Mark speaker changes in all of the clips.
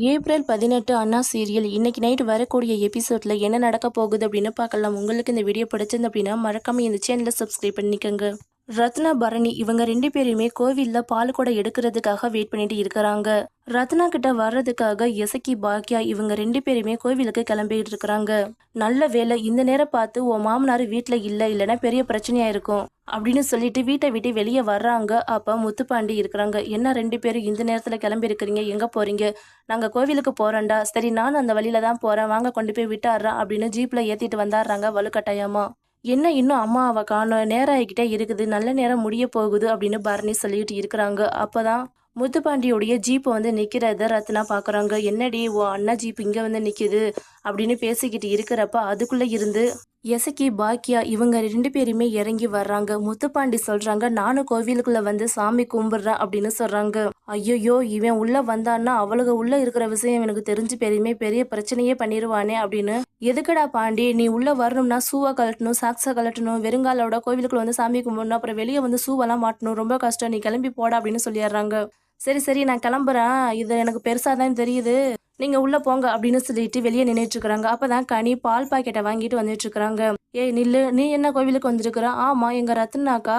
Speaker 1: April 18 அண்ணா serial இன்னைக்கு night வரக்கூடிய எபிசோட்ல என்ன நடக்க போகுது அப்படின்னு பார்க்கலாம். உங்களுக்கு இந்த வீடியோ பிடிச்சிருந்து அப்படின்னா மறக்காம இந்த சேனலை சப்ஸ்கிரைப் பண்ணிக்கோங்க. ரத்னா பரணி இவங்க 2 பேருமே கோவில்ல பால் குடம் எடுக்கிறதுக்காக வெயிட் பண்ணிட்டு இருக்கிறாங்க. ரத்னா கிட்ட வர்றதுக்காக எசக்கி பாக்கியா இவங்க 2 பேருமே கோவிலுக்கு கிளம்பிட்டு இருக்கிறாங்க. நல்ல வேலை இந்த நேரம் பார்த்து உன் மாமனார் வீட்டுல இல்லைன்னா பெரிய பிரச்சனையா இருக்கும் அப்படின்னு சொல்லிட்டு வீட்டை விட்டு வெளியே வர்றாங்க. அப்ப முத்துப்பாண்டி இருக்கிறாங்க. என்ன 2 பேரும் இந்த நேரத்துல கிளம்பி இருக்கிறீங்க, எங்க போறீங்க? நாங்க கோவிலுக்கு போறோம்டா. சரி நானும் அந்த வழியில தான் போறேன், வாங்க கொண்டு போய் விட்டாடுறேன் அப்படின்னு ஜீப்ல ஏத்திட்டு வந்தாடுறாங்க வலுக்கட்டாயமா. என்ன இன்னும் அம்மாவை காணோம், நேரம் ஆகிக்கிட்டே இருக்குது, நல்ல நேரம் முடிய போகுது அப்படின்னு பரணி சொல்லிட்டு இருக்கிறாங்க. அப்பதான் முத்துப்பாண்டியோடைய ஜீப் வந்து நிக்கிறத ரத்னா பாக்குறாங்க. என்னடி ஓ அண்ணா ஜீப் இங்க வந்து நிக்குது அப்படின்னு பேசிக்கிட்டு இருக்கிறப்ப அதுக்குள்ள இருந்து எசக்கி பாக்கியா இவங்க 2 பேருமே இறங்கி வர்றாங்க. முத்துப்பாண்டி சொல்றாங்க, நானும் கோவிலுக்குள்ள வந்து சாமி கும்பிடுறேன் அப்படின்னு சொல்றாங்க. ஐயோ இவன் உள்ள வந்தான்னா அவளுக உள்ள இருக்கிற விஷயம் எனக்கு தெரிஞ்சு பெரிய பிரச்சனையே பண்ணிடுவானே அப்படின்னு. எதுக்குடா பாண்டி, நீ உள்ள வரணும்னா சூவை கழட்டணும், சாக்ஸை கழட்டணும், வெறுங்காலோட கோவிலுக்குள்ள வந்து சாமி கும்பிடணும், அப்புறம் வெளியே வந்து சூவெல்லாம் மாட்டணும், ரொம்ப கஷ்டம், நீ கிளம்பி போடா அப்படின்னு சொல்லிடுறாங்க. சரி நான் கிளம்புறேன், இது எனக்கு பெருசாதான் தெரியுது, நீங்க உள்ள போங்க அப்படின்னு சொல்லிட்டு வெளியே நின்றுட்டு இருக்கிறாங்க. அப்பதான் கனி பால் பாக்கெட்டை வாங்கிட்டு வந்துட்டு இருக்கிறாங்க. ஏய் நில்லு, நீ என்ன கோவிலுக்கு வந்திருக்கிற? ஆமா, எங்க ரத்னாக்கா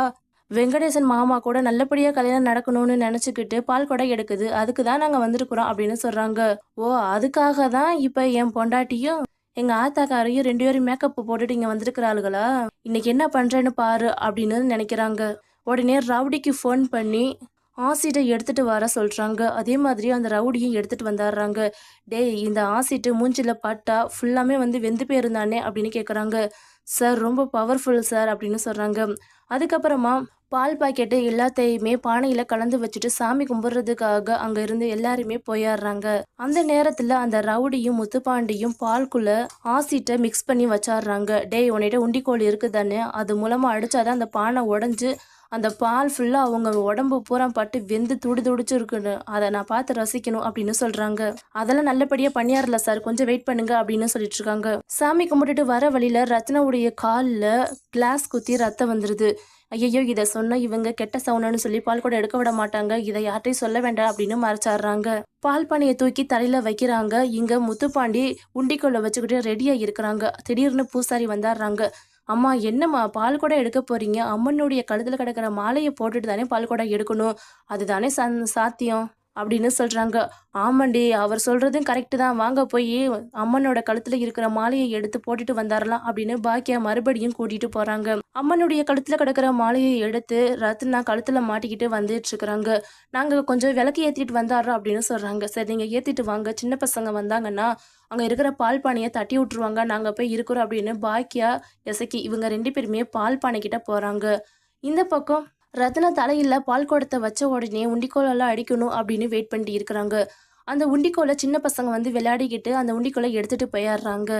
Speaker 1: வெங்கடேசன் மாமா கூட நல்லபடியா கல்யாணம் நடக்கணும்னு நினைச்சுக்கிட்டு பால் கொடை எடுக்குது, அதுக்கு தான் நாங்க வந்திருக்கிறோம் அப்படின்னு சொல்றாங்க. ஓ அதுக்காக தான் இப்ப என் பொண்டாட்டியும் எங்க ஆத்தாக்காரையும் 2 பேரும் மேக்கப் போட்டுட்டு இங்க வந்திருக்கிறாளுகளா? இன்னைக்கு என்ன பண்றேன்னு பாரு அப்படின்னு நினைக்கிறாங்க. உடனே ரவுடிக்கு ஃபோன் பண்ணி ஆசிட்டை எடுத்துட்டு வர சொல்றாங்க. அதே மாதிரி அந்த ரவுடியும் எடுத்துட்டு வந்துடுறாங்க. டேய் இந்த ஆசிட்டு மூஞ்சில பட்டா ஃபுல்லாமே வந்து வெந்து போயிருந்தானே அப்படின்னு கேட்குறாங்க. சார் ரொம்ப பவர்ஃபுல் சார் அப்படின்னு சொல்றாங்க. அதுக்கப்புறமா பால் பாக்கெட்டு எல்லாத்தையுமே பானையில கலந்து வச்சுட்டு சாமி கும்பிட்றதுக்காக அங்க இருந்து எல்லாருமே போயிடுறாங்க. அந்த நேரத்துல அந்த ரவுடியும் முத்துப்பாண்டியும் பால்குள்ள ஆசிட்டை மிக்ஸ் பண்ணி வச்சிடுறாங்க. டேய் உன்னிட்ட உண்டிக்கோல் இருக்குதானே, அது மூலமா அடிச்சாதான் அந்த பானை உடஞ்சு அந்த பால் ஃபுல்லா அவங்க உடம்பு பூரா பட்டு வெந்து துடிச்சு இருக்குன்னு, அதை நான் பார்த்து ரசிக்கணும் அப்படின்னு சொல்றாங்க. அதெல்லாம் நல்லபடியா பண்ணியாரல சார், கொஞ்சம் வெயிட் பண்ணுங்க அப்படின்னு சொல்லிட்டு இருக்காங்க. சாமி கும்பிட்டுட்டு வர வழியில ரத்னாவுடைய காலில் கிளாஸ் குத்தி ரத்தம் வந்துருது. ஐயோ இதை சொன்ன இவங்க கெட்ட சவுனன்னு சொல்லி பால் கூட எடுக்க விட மாட்டாங்க, இதை யார்ட்டையும் சொல்ல வேண்டாம் அப்படின்னு மறைச்சாடுறாங்க. பால் பானையை தூக்கி தலையில வைக்கிறாங்க. இங்க முத்துப்பாண்டி உண்டிக்கோலை வச்சுக்கிட்டு ரெடியா இருக்கிறாங்க. திடீர்னு பூசாரி வந்தாடுறாங்க. அம்மா என்னம்மா பால் கூட எடுக்க போறீங்க? அம்மனுடைய கழுத்துல கிடக்கிற மாலையை போட்டுட்டு தானே பால் கூட எடுக்கணும், அதுதானே சாத்தியம் அப்படின்னு சொல்றாங்க. ஆமாண்டி, அவர் சொல்றதும் கரெக்டு தான், வாங்க போய் அம்மனோட கழுத்துல இருக்கிற மாலையை எடுத்து போட்டுட்டு வந்தாரலாம் அப்படின்னு பாக்கியா மறுபடியும் கூட்டிட்டு போறாங்க. அம்மனுடைய கழுத்துல கிடக்கிற மாலையை எடுத்து ரத்னா கழுத்துல மாட்டிக்கிட்டு வந்துட்டு இருக்கிறாங்க. நாங்க கொஞ்சம் விளக்கு ஏத்திட்டு வந்தாடுறோம் அப்படின்னு சொல்றாங்க. சரி நீங்க ஏத்திட்டு வாங்க, சின்ன பசங்க வந்தாங்கன்னா அங்க இருக்கிற பால் பானையை தட்டி விட்டுருவாங்க, நாங்க போய் இருக்கிறோம் அப்படின்னு பாக்கியா எசக்கி இவங்க 2 பேருமே பால் பானை கிட்ட போறாங்க. இந்த பக்கம் ரத்னா தலையில பால் குடத்தை வச்ச உடனே உண்டிக்கோலெல்லாம் அடிக்கணும் அப்படின்னு வெயிட் பண்ணிட்டு இருக்கிறாங்க. அந்த உண்டிக்கோலை சின்ன பசங்க வந்து விளையாடிக்கிட்டு அந்த உண்டிக்கோலை எடுத்துட்டு போயிடுறாங்க.